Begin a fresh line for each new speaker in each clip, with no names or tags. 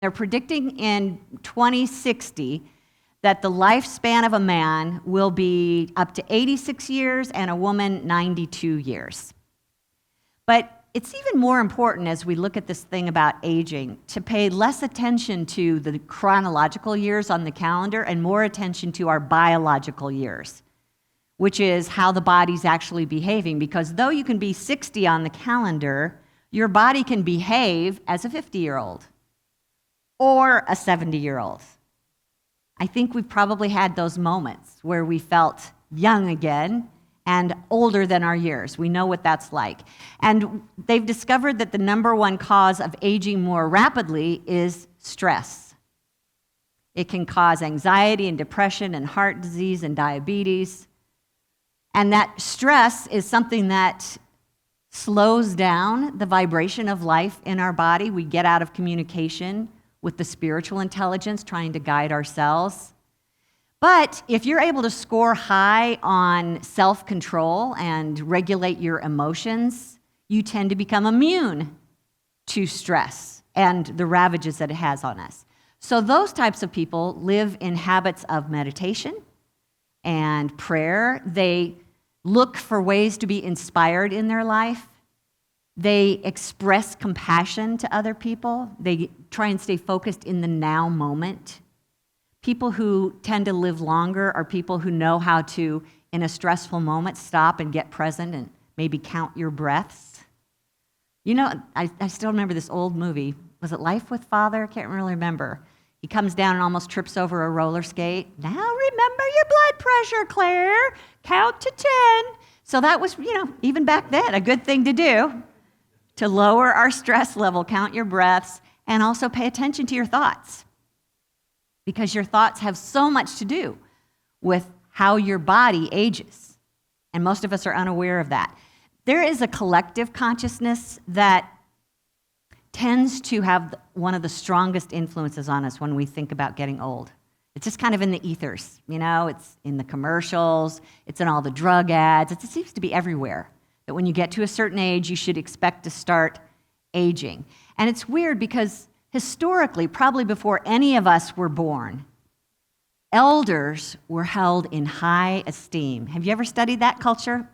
They're predicting in 2060 that the lifespan of a man will be up to 86 years and a woman 92 years. But it's even more important as we look at this thing about aging to pay less attention to the chronological years on the calendar and more attention to our biological years, which is how the body's actually behaving. Because though you can be 60 on the calendar, your body can behave as a 50-year-old or a 70-year-old. I think we've probably had those moments where we felt young again and older than our years. We know what that's like. And they've discovered that the number one cause of aging more rapidly is stress. It can cause anxiety and depression and heart disease and diabetes. And that stress is something that slows down the vibration of life in our body. We get out of communication with the spiritual intelligence trying to guide ourselves. But if you're able to score high on self-control and regulate your emotions, you tend to become immune to stress and the ravages that it has on us. So those types of people live in habits of meditation and prayer. They look for ways to be inspired in their life. They express compassion to other people. They try and stay focused in the now moment. People who tend to live longer are people who know how to, in a stressful moment, stop and get present and maybe count your breaths. You know, I still remember this old movie. Was it Life with Father? I can't really remember. He comes down and almost trips over a roller skate. Now remember your blood pressure, Claire. Count to 10. So that was, even back then, a good thing to do. To lower our stress level, count your breaths, and also pay attention to your thoughts. Because your thoughts have so much to do with how your body ages. And most of us are unaware of that. There is a collective consciousness that tends to have one of the strongest influences on us when we think about getting old. It's just kind of in the ethers, it's in the commercials, it's in all the drug ads, it seems to be everywhere. That when you get to a certain age, you should expect to start aging. And it's weird because historically, probably before any of us were born, elders were held in high esteem. Have you ever studied that culture?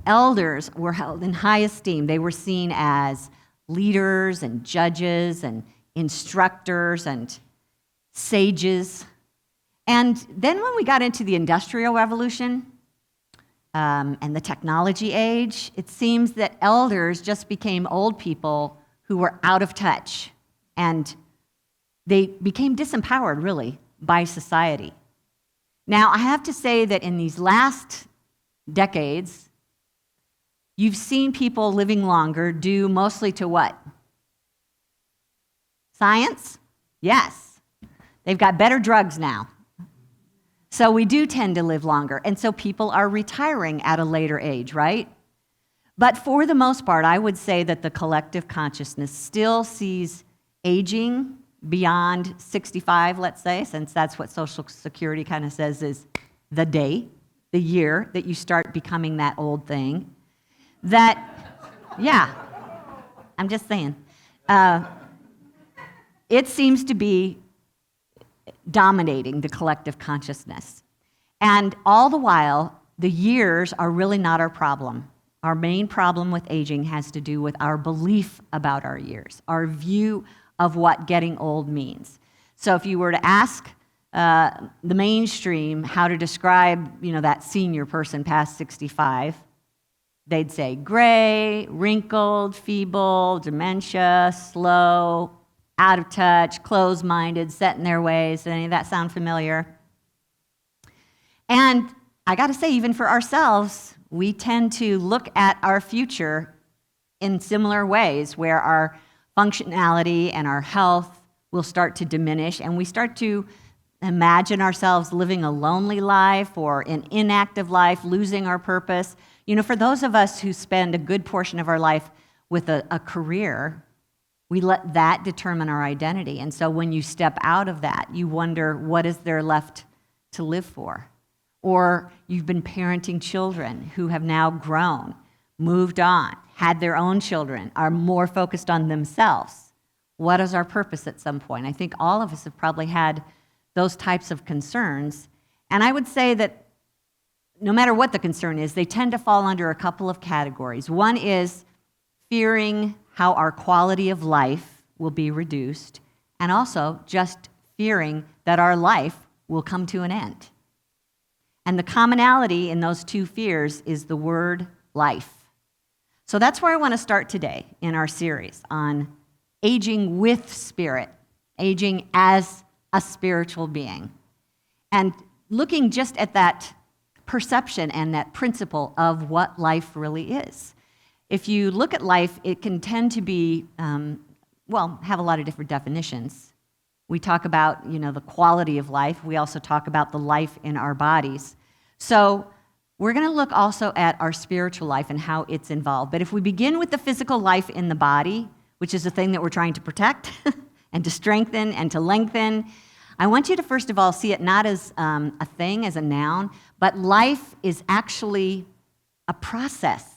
Elders were held in high esteem. They were seen as leaders and judges and instructors and sages. And then when we got into the Industrial Revolution, and the technology age, it seems that elders just became old people who were out of touch, and they became disempowered, really, by society. Now, I have to say that in these last decades, you've seen people living longer due mostly to what? Science? Yes. They've got better drugs now. So we do tend to live longer, and so people are retiring at a later age, right? But for the most part, I would say that the collective consciousness still sees aging beyond 65, let's say, since that's what Social Security kind of says is the day, the year that you start becoming that old thing. I'm just saying. It seems to be dominating the collective consciousness. And all the while, the years are really not our problem. Our main problem with aging has to do with our belief about our years, our view of what getting old means. So if you were to ask the mainstream how to describe, that senior person past 65, they'd say gray, wrinkled, feeble, dementia, slow, out of touch, closed-minded, set in their ways. Does any of that sound familiar? And I got to say, even for ourselves, we tend to look at our future in similar ways where our functionality and our health will start to diminish, and we start to imagine ourselves living a lonely life or an inactive life, losing our purpose. For those of us who spend a good portion of our life with a career, we let that determine our identity. And so when you step out of that, you wonder, what is there left to live for? Or you've been parenting children who have now grown, moved on, had their own children, are more focused on themselves. What is our purpose at some point? I think all of us have probably had those types of concerns. And I would say that no matter what the concern is, they tend to fall under a couple of categories. One is fearing how our quality of life will be reduced, and also just fearing that our life will come to an end. And the commonality in those two fears is the word life. So that's where I want to start today in our series on aging with spirit, aging as a spiritual being, and looking just at that perception and that principle of what life really is. If you look at life, it can tend to be, have a lot of different definitions. We talk about, the quality of life. We also talk about the life in our bodies. So we're going to look also at our spiritual life and how it's involved. But if we begin with the physical life in the body, which is the thing that we're trying to protect and to strengthen and to lengthen, I want you to first of all see it not as a thing, as a noun, but life is actually a process.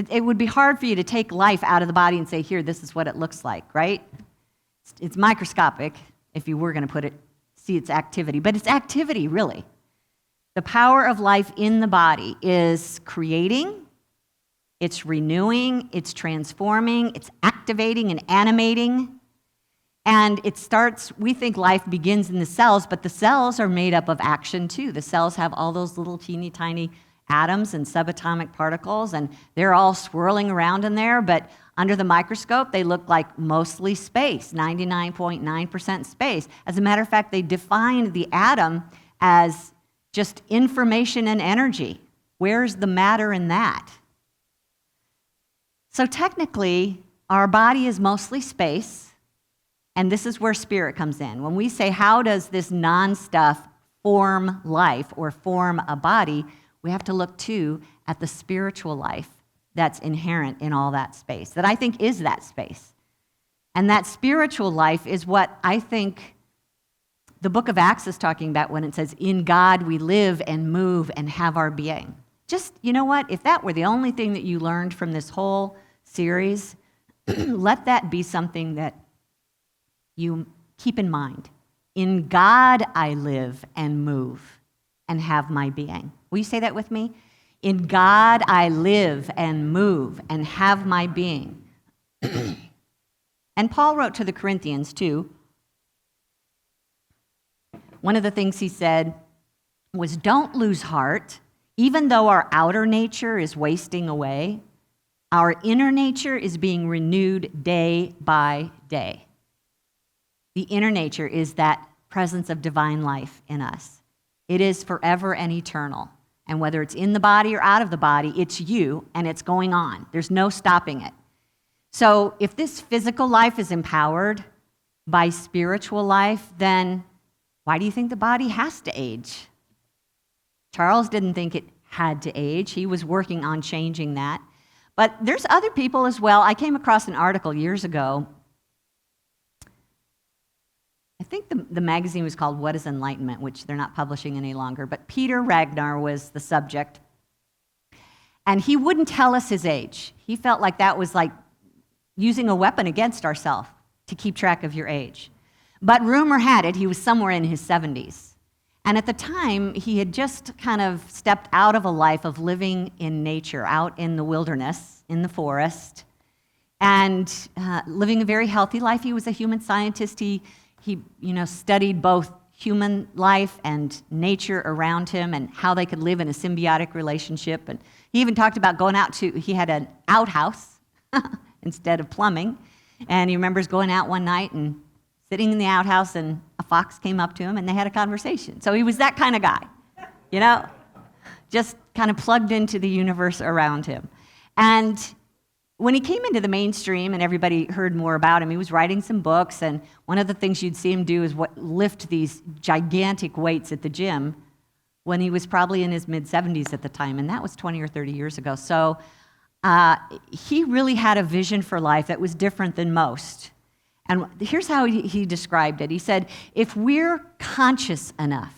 It would be hard for you to take life out of the body and say, here, this is what it looks like, right? It's microscopic, if you were going to see its activity, but it's activity, really. The power of life in the body is creating, it's renewing, it's transforming, it's activating and animating. And it starts, we think life begins in the cells, but the cells are made up of action too. The cells have all those little teeny tiny atoms and subatomic particles, and they're all swirling around in there, but under the microscope, they look like mostly space, 99.9% space. As a matter of fact, they define the atom as just information and energy. Where's the matter in that? So technically, our body is mostly space, and this is where spirit comes in. When we say, how does this non-stuff form life or form a body, we have to look, too, at the spiritual life that's inherent in all that space, that I think is that space. And that spiritual life is what I think the book of Acts is talking about when it says, in God we live and move and have our being. Just, you know what? If that were the only thing that you learned from this whole series, let that be something that you keep in mind. In God I live and move and have my being. Will you say that with me? In God I live and move and have my being. And Paul wrote to the Corinthians too. One of the things he said was, don't lose heart. Even though our outer nature is wasting away, our inner nature is being renewed day by day. The inner nature is that presence of divine life in us. It is forever and eternal. And whether it's in the body or out of the body, it's you, and it's going on. There's no stopping it. So if this physical life is empowered by spiritual life, then why do you think the body has to age? Charles didn't think it had to age. He was working on changing that. But there's other people as well. I came across an article years ago. I think the magazine was called What is Enlightenment, which they're not publishing any longer. But Peter Ragnar was the subject. And he wouldn't tell us his age. He felt like that was like using a weapon against ourselves to keep track of your age. But rumor had it he was somewhere in his 70s. And at the time, he had just kind of stepped out of a life of living in nature, out in the wilderness, in the forest, and living a very healthy life. He was a human scientist. He studied both human life and nature around him and how they could live in a symbiotic relationship. And he even talked about he had an outhouse instead of plumbing. And he remembers going out one night and sitting in the outhouse, and a fox came up to him, and they had a conversation. So he was that kind of guy, just kind of plugged into the universe around him. And when he came into the mainstream and everybody heard more about him, he was writing some books, and one of the things you'd see him do is lift these gigantic weights at the gym when he was probably in his mid-70s at the time, and that was 20 or 30 years ago. So he really had a vision for life that was different than most. And here's how he described it. He said, if we're conscious enough,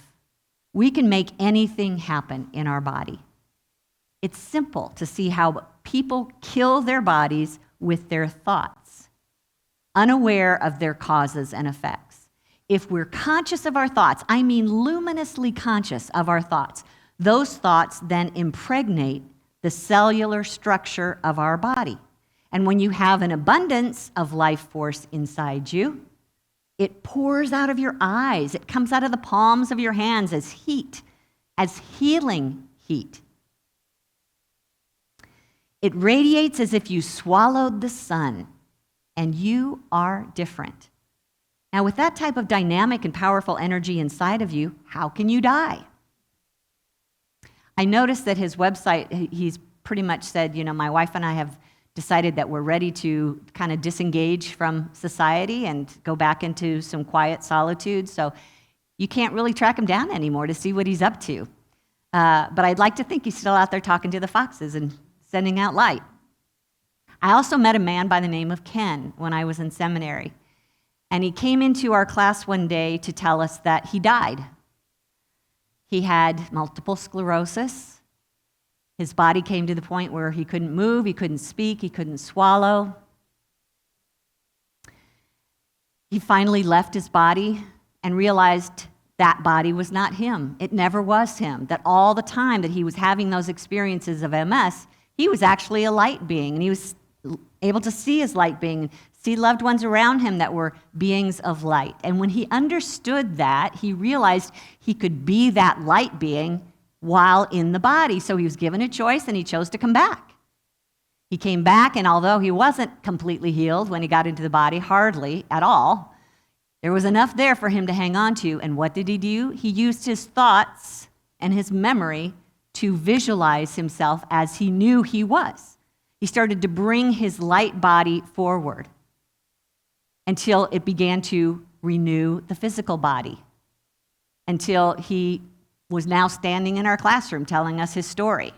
we can make anything happen in our body. It's simple to see how people kill their bodies with their thoughts. unaware of their causes and effects. If we're conscious of our thoughts, I mean luminously conscious of our thoughts, those thoughts then impregnate the cellular structure of our body. And when you have an abundance of life force inside you, it pours out of your eyes. It comes out of the palms of your hands as heat, as healing heat. It radiates as if you swallowed the sun, and you are different. Now, with that type of dynamic and powerful energy inside of you, how can you die? I noticed that his website, he's pretty much said, my wife and I have decided that we're ready to kind of disengage from society and go back into some quiet solitude. So you can't really track him down anymore to see what he's up to. But I'd like to think he's still out there talking to the foxes and sending out light. I also met a man by the name of Ken when I was in seminary. And he came into our class one day to tell us that he died. He had multiple sclerosis. His body came to the point where he couldn't move, he couldn't speak, he couldn't swallow. He finally left his body and realized that body was not him. It never was him. That all the time that he was having those experiences of MS, he was actually a light being, and he was able to see his light being, see loved ones around him that were beings of light. And when he understood that, he realized he could be that light being while in the body. So he was given a choice, and he chose to come back. He came back, and although he wasn't completely healed when he got into the body, hardly at all, there was enough there for him to hang on to. And what did he do? He used his thoughts and his memory to visualize himself as he knew he was. He started to bring his light body forward until it began to renew the physical body, until he was now standing in our classroom telling us his story,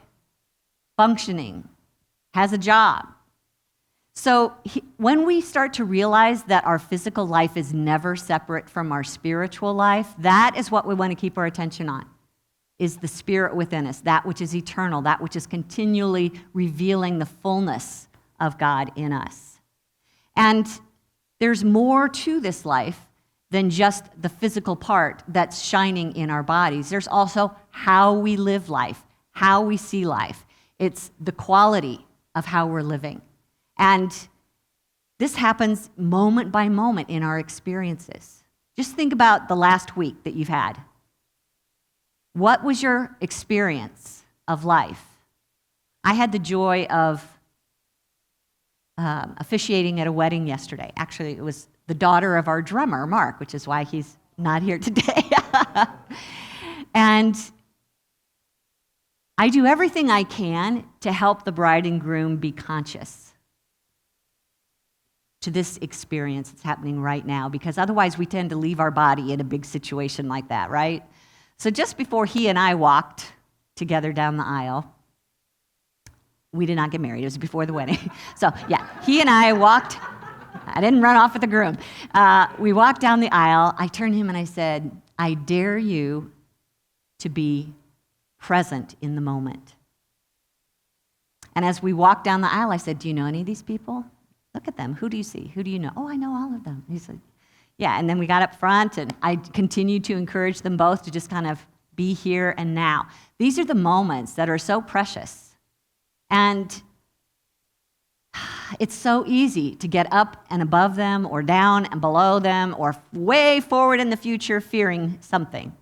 functioning, has a job. So when we start to realize that our physical life is never separate from our spiritual life, that is what we want to keep our attention on, is the spirit within us, that which is eternal, that which is continually revealing the fullness of God in us. And there's more to this life than just the physical part that's shining in our bodies. There's also how we live life, how we see life. It's the quality of how we're living. And this happens moment by moment in our experiences. Just think about the last week that you've had. What was your experience of life? I had the joy of officiating at a wedding yesterday. Actually, it was the daughter of our drummer, Mark, which is why he's not here today. And I do everything I can to help the bride and groom be conscious to this experience that's happening right now, because otherwise we tend to leave our body in a big situation like that, right? So just before he and I walked together down the aisle, we did not get married. It was before the wedding. So yeah, he and I walked. I didn't run off with the groom. We walked down the aisle. I turned to him and I said, I dare you to be present in the moment. And as we walked down the aisle, I said, do you know any of these people? Look at them. Who do you see? Who do you know? Oh, I know all of them. He said, yeah. And then we got up front, and I continued to encourage them both to just kind of be here and now. These are the moments that are so precious. And it's so easy to get up and above them, or down and below them, or way forward in the future fearing something.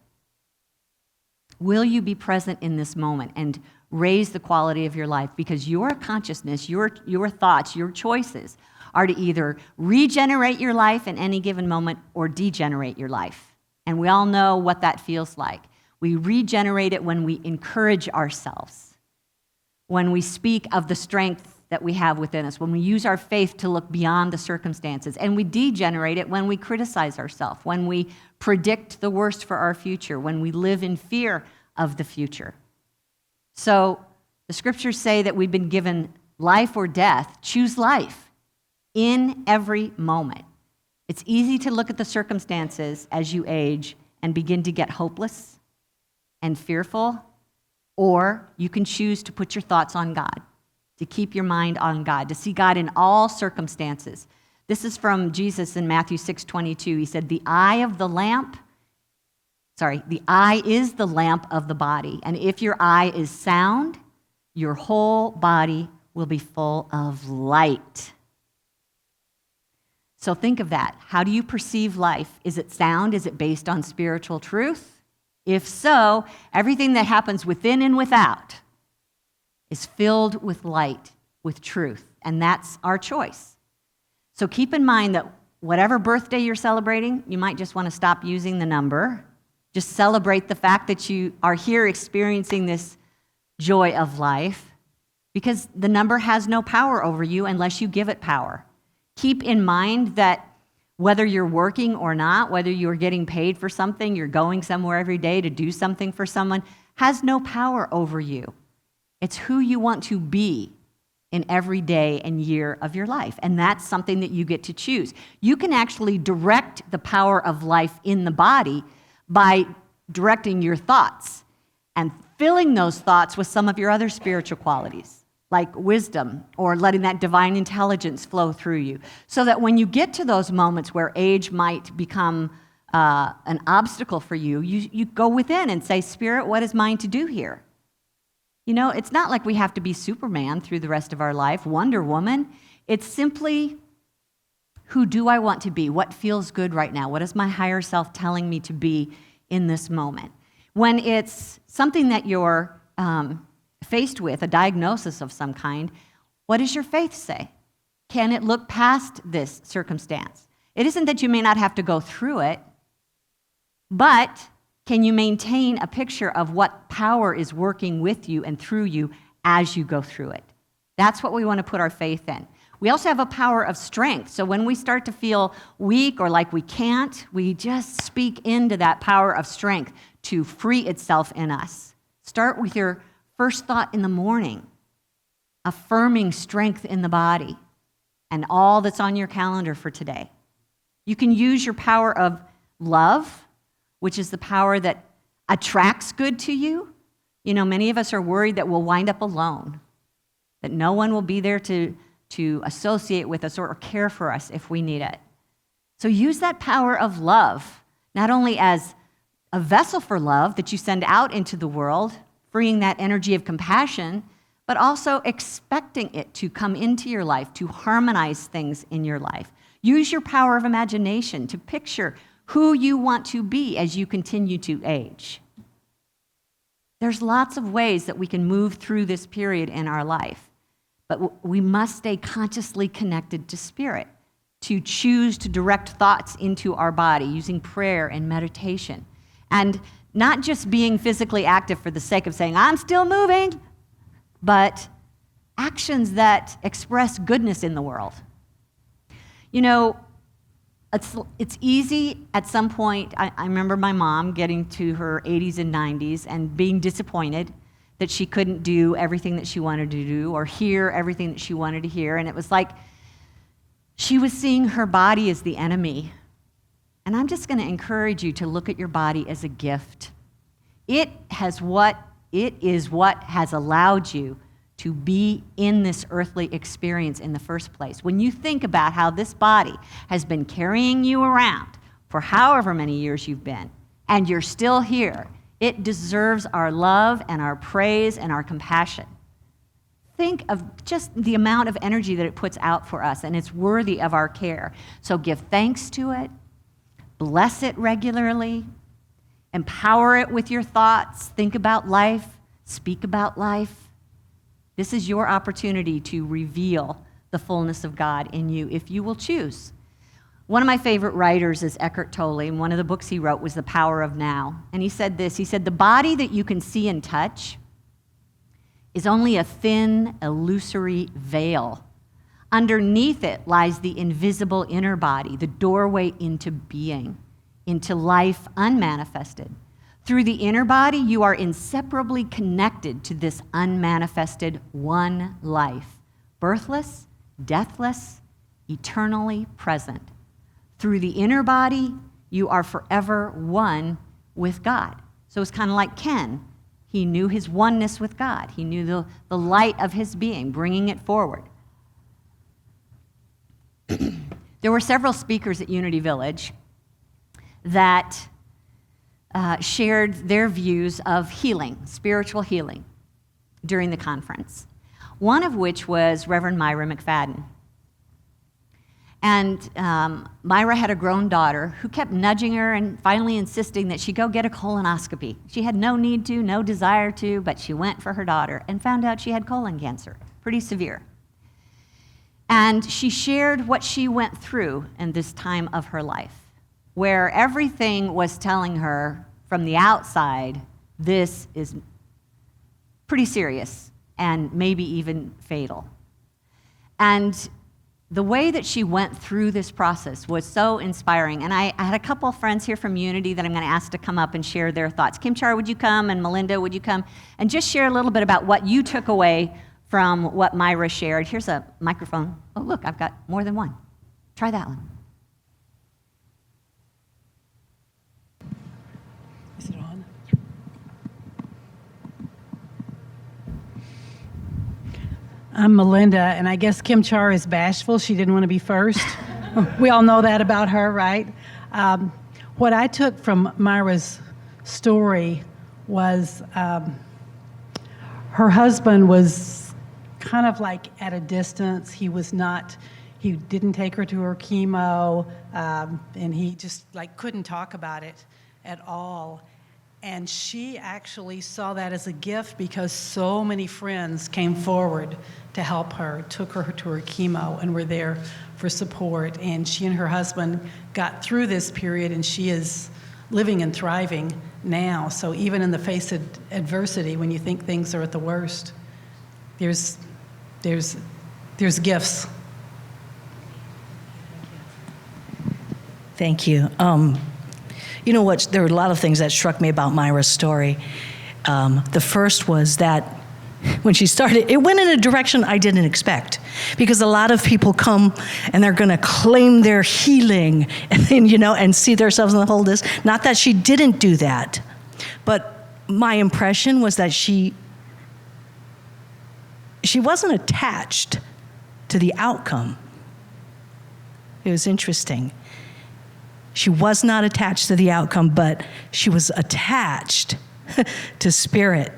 Will you be present in this moment and raise the quality of your life? Because your consciousness, your thoughts, your choices are to either regenerate your life in any given moment or degenerate your life. And we all know what that feels like. We regenerate it when we encourage ourselves, when we speak of the strength that we have within us, when we use our faith to look beyond the circumstances. And we degenerate it when we criticize ourselves, when we predict the worst for our future, when we live in fear of the future. So the scriptures say that we've been given life or death. Choose life in every moment. It's easy to look at the circumstances as you age and begin to get hopeless and fearful, or you can choose to put your thoughts on God, to keep your mind on God, to see God in all circumstances. This is from Jesus in Matthew 6:22. He said, the eye is the lamp of the body. And if your eye is sound, your whole body will be full of light. So think of that. How do you perceive life? Is it sound? Is it based on spiritual truth? If so, everything that happens within and without is filled with light, with truth. And that's our choice. So keep in mind that whatever birthday you're celebrating, you might just want to stop using the number. Just celebrate the fact that you are here experiencing this joy of life, because the number has no power over you unless you give it power. Keep in mind that whether you're working or not, whether you're getting paid for something, you're going somewhere every day to do something for someone, has no power over you. It's who you want to be in every day and year of your life. And that's something that you get to choose. You can actually direct the power of life in the body by directing your thoughts and filling those thoughts with some of your other spiritual qualities, like wisdom, or letting that divine intelligence flow through you, so that when you get to those moments where age might become an obstacle for you, you go within and say, Spirit, what is mine to do here? You know, it's not like we have to be Superman through the rest of our life, Wonder Woman. It's simply, who do I want to be? What feels good right now? What is my higher self telling me to be in this moment? When it's something that you're faced with, a diagnosis of some kind, what does your faith say? Can it look past this circumstance? It isn't that you may not have to go through it, but can you maintain a picture of what power is working with you and through you as you go through it? That's what we want to put our faith in. We also have a power of strength. So when we start to feel weak or like we can't, we just speak into that power of strength to free itself in us. Start with your first thought in the morning, affirming strength in the body and all that's on your calendar for today. You can use your power of love, which is the power that attracts good to you. You know, many of us are worried that we'll wind up alone, that no one will be there to associate with us or care for us if we need it. So use that power of love, not only as a vessel for love that you send out into the world, freeing that energy of compassion, but also expecting it to come into your life, to harmonize things in your life. Use your power of imagination to picture who you want to be as you continue to age. There's lots of ways that we can move through this period in our life, but we must stay consciously connected to Spirit, to choose to direct thoughts into our body using prayer and meditation, and not just being physically active for the sake of saying, I'm still moving, but actions that express goodness in the world. You know, it's easy at some point. I remember my mom getting to her 80s and 90s and being disappointed that she couldn't do everything that she wanted to do or hear everything that she wanted to hear. And it was like she was seeing her body as the enemy. And I'm just going to encourage you to look at your body as a gift. It is what has allowed you to be in this earthly experience in the first place. When you think about how this body has been carrying you around for however many years you've been, and you're still here, it deserves our love and our praise and our compassion. Think of just the amount of energy that it puts out for us, and it's worthy of our care. So give thanks to it, bless it regularly, empower it with your thoughts, think about life, speak about life. This is your opportunity to reveal the fullness of God in you if you will choose. One of my favorite writers is Eckhart Tolle, and one of the books he wrote was The Power of Now. And he said this, he said, the body that you can see and touch is only a thin, illusory veil. Underneath it lies the invisible inner body, the doorway into being, into life unmanifested. Through the inner body, you are inseparably connected to this unmanifested one life, birthless, deathless, eternally present. Through the inner body, you are forever one with God. So it's kind of like Ken. He knew his oneness with God. He knew the light of his being, bringing it forward. There were several speakers at Unity Village that shared their views of healing, spiritual healing, during the conference, one of which was Reverend Myra McFadden. And Myra had a grown daughter who kept nudging her and finally insisting that she go get a colonoscopy. She had no need to, no desire to, but she went for her daughter and found out she had colon cancer, pretty severe. And she shared what she went through in this time of her life, where everything was telling her from the outside, this is pretty serious and maybe even fatal. And the way that she went through this process was so inspiring. And I had a couple of friends here from Unity that I'm going to ask to come up and share their thoughts. Kim Char, would you come? And Melinda, would you come? And just share a little bit about what you took away from what Myra shared. Here's a microphone. Oh, look, I've got more than one. Try that one.
Is it on? I'm Melinda, and I guess Kim Char is bashful. She didn't want to be first. We all know that about her, right? What I took from Myra's story was her husband was kind of like at a distance. He didn't take her to her chemo, and he just like couldn't talk about it at all. And she actually saw that as a gift because so many friends came forward to help her, took her to her chemo, and were there for support. And she and her husband got through this period, and she is living and thriving now. So even in the face of adversity, when you think things are at the worst, there's gifts.
Thank you. You know what? There were a lot of things that struck me about Myra's story. The first was that when she started, it went in a direction I didn't expect, because a lot of people come and they're going to claim their healing and see themselves in the whole this. Not that she didn't do that, but my impression was that she wasn't attached to the outcome. It was interesting. She was not attached to the outcome, but she was attached to spirit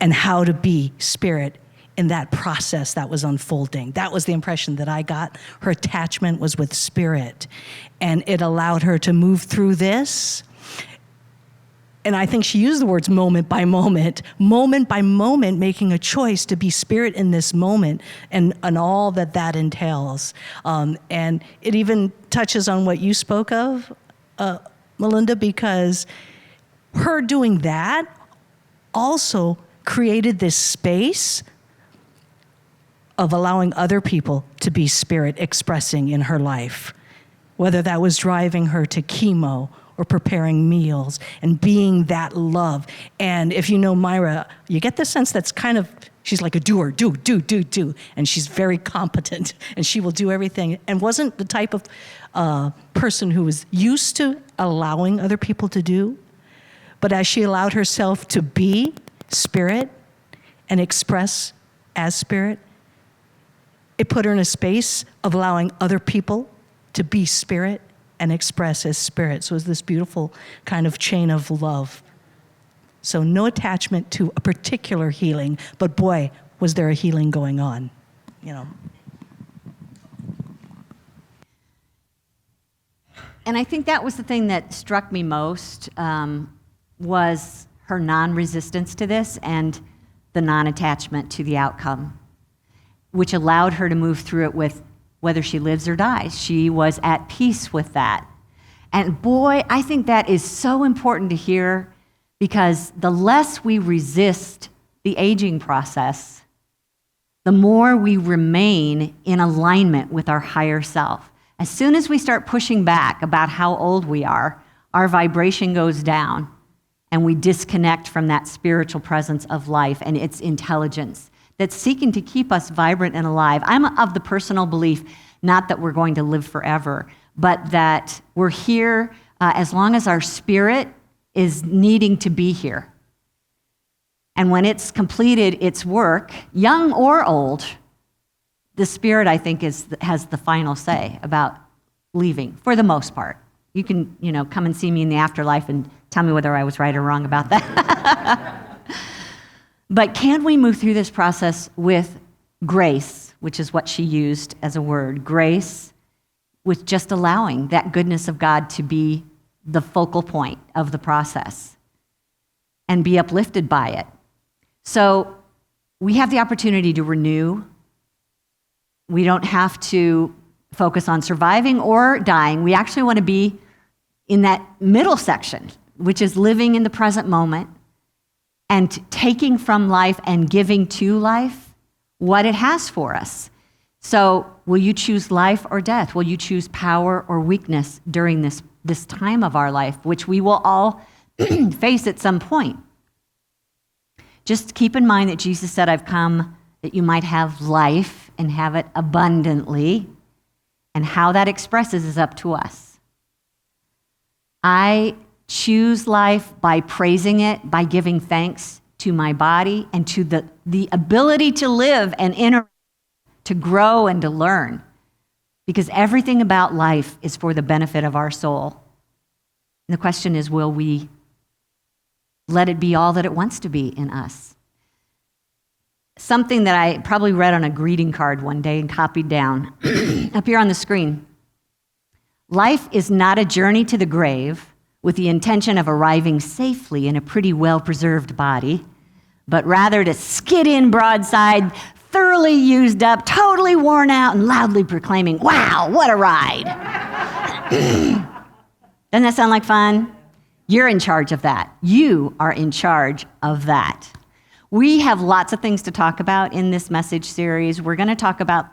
and how to be spirit in that process that was unfolding. That was the impression that I got. Her attachment was with spirit, and it allowed her to move through this. And I think she used the words moment by moment, making a choice to be spirit in this moment and all that entails. And it even touches on what you spoke of, Melinda, because her doing that also created this space of allowing other people to be spirit expressing in her life, whether that was driving her to chemo or preparing meals and being that love. And if you know Myra, you get the sense that's kind of, she's like a doer, do. And she's very competent and she will do everything. And wasn't the type of person who was used to allowing other people to do. But as she allowed herself to be spirit and express as spirit, it put her in a space of allowing other people to be spirit and express as spirit. So it's this beautiful kind of chain of love. So no attachment to a particular healing, but boy, was there a healing going on,
And I think that was the thing that struck me most, was her non-resistance to this and the non-attachment to the outcome, which allowed her to move through it with whether she lives or dies. She was at peace with that. And boy, I think that is so important to hear, because the less we resist the aging process, the more we remain in alignment with our higher self. As soon as we start pushing back about how old we are, our vibration goes down and we disconnect from that spiritual presence of life and its intelligence that's seeking to keep us vibrant and alive. I'm of the personal belief, not that we're going to live forever, but that we're here as long as our spirit is needing to be here. And when it's completed its work, young or old, the Spirit, I think, has the final say about leaving, for the most part. You can, come and see me in the afterlife and tell me whether I was right or wrong about that. But can we move through this process with grace, which is what she used as a word, grace, with just allowing that goodness of God to be the focal point of the process and be uplifted by it? So we have the opportunity to renew. We don't have to focus on surviving or dying. We actually want to be in that middle section, which is living in the present moment and taking from life and giving to life what it has for us. So will you choose life or death? Will you choose power or weakness during this time of our life, which we will all face at some point? Just keep in mind that Jesus said, I've come that you might have life and have it abundantly. And how that expresses is up to us. I choose life by praising it, by giving thanks to my body and to the ability to live and interact, to grow and to learn. Because everything about life is for the benefit of our soul. And the question is, will we let it be all that it wants to be in us? Something that I probably read on a greeting card one day and copied down up here on the screen. Life is not a journey to the grave with the intention of arriving safely in a pretty well-preserved body, but rather to skid in broadside, thoroughly used up, totally worn out, and loudly proclaiming, wow, what a ride. Doesn't that sound like fun? You're in charge of that. You are in charge of that. We have lots of things to talk about in this message series. We're going to talk about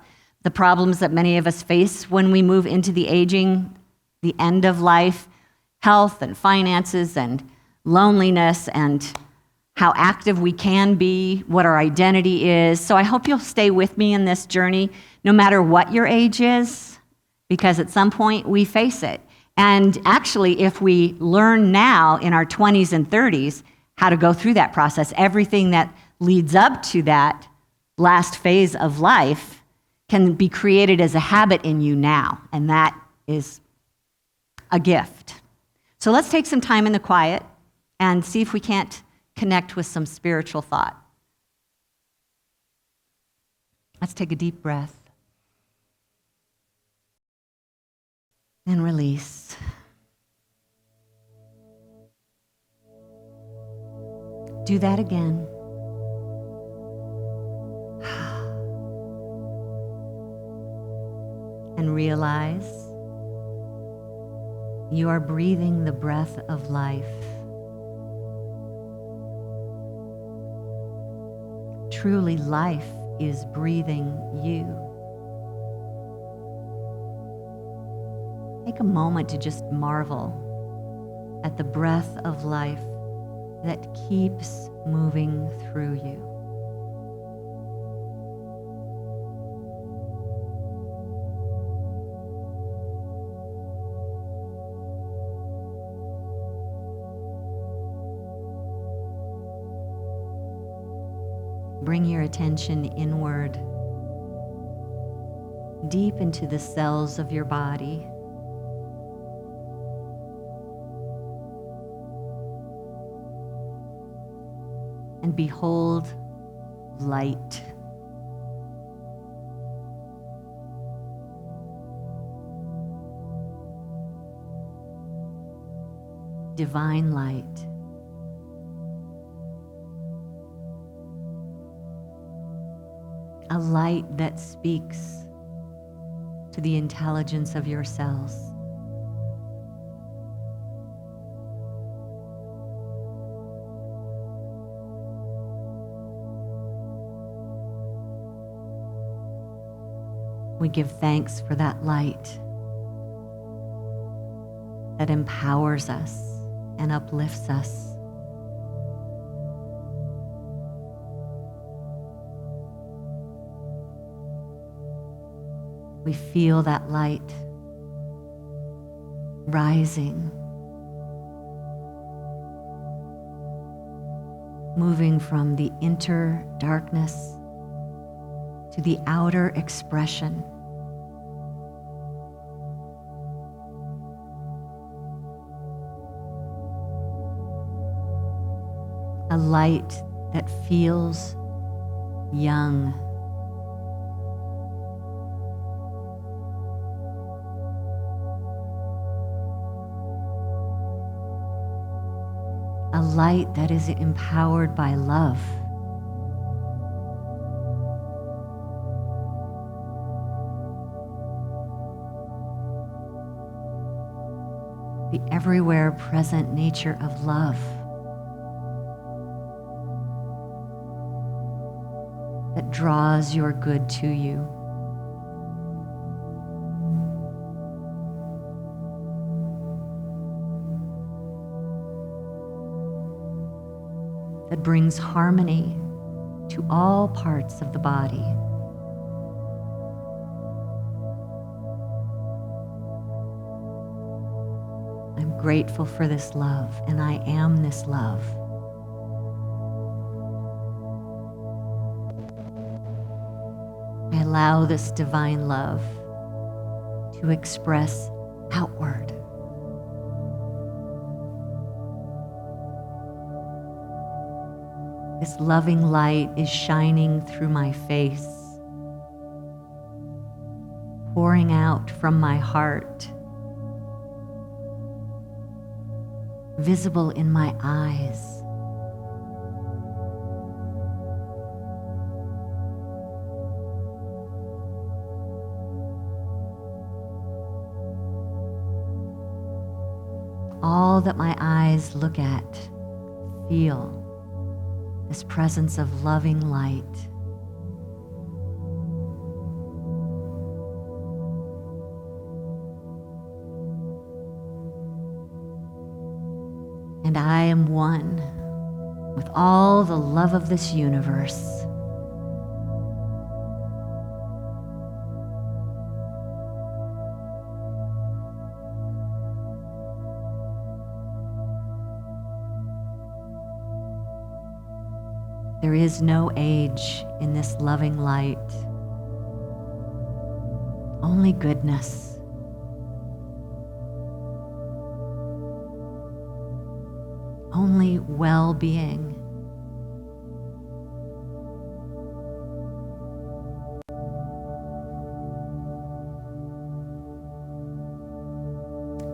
the problems that many of us face when we move into the aging, the end of life, health and finances and loneliness and how active we can be, what our identity is. So I hope you'll stay with me in this journey, no matter what your age is, because at some point we face it. And actually, if we learn now in our 20s and 30s how to go through that process, everything that leads up to that last phase of life can be created as a habit in you now, and that is a gift. So let's take some time in the quiet and see if we can't connect with some spiritual thought. Let's take a deep breath and release. Do that again. And realize you are breathing the breath of life. Truly, life is breathing you. Take a moment to just marvel at the breath of life that keeps moving through you. Bring your attention inward, deep into the cells of your body. And behold light. Divine light. A light that speaks to the intelligence of your cells. We give thanks for that light that empowers us and uplifts us. We feel that light rising, moving from the inner darkness to the outer expression. A light that feels young. A light that is empowered by love. The everywhere present nature of love. That draws your good to you. That brings harmony to all parts of the body. I'm grateful for this love, and I am this love. I allow this divine love to express outward. This loving light is shining through my face, pouring out from my heart, visible in my eyes. All that my eyes look at, feel this presence of loving light. And I am one with all the love of this universe. There is no age in this loving light, only goodness. Only well-being.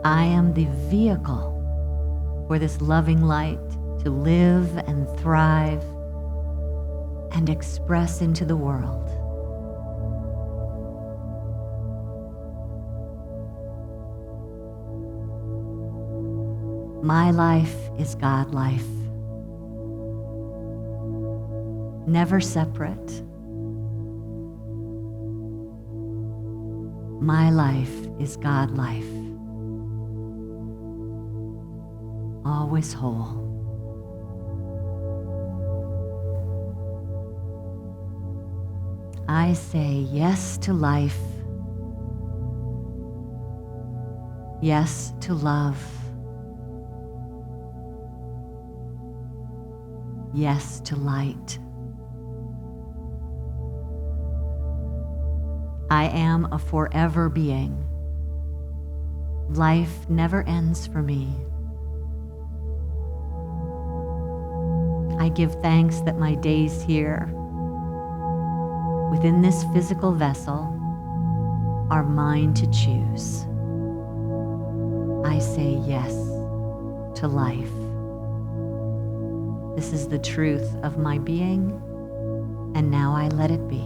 I am the vehicle for this loving light to live and thrive and express into the world. My life is God life, never separate. My life is God life, always whole. I say yes to life, yes to love, yes to light. I am a forever being. Life never ends for me. I give thanks that my days here, within this physical vessel, are mine to choose. I say yes to life. This is the truth of my being, and now I let it be.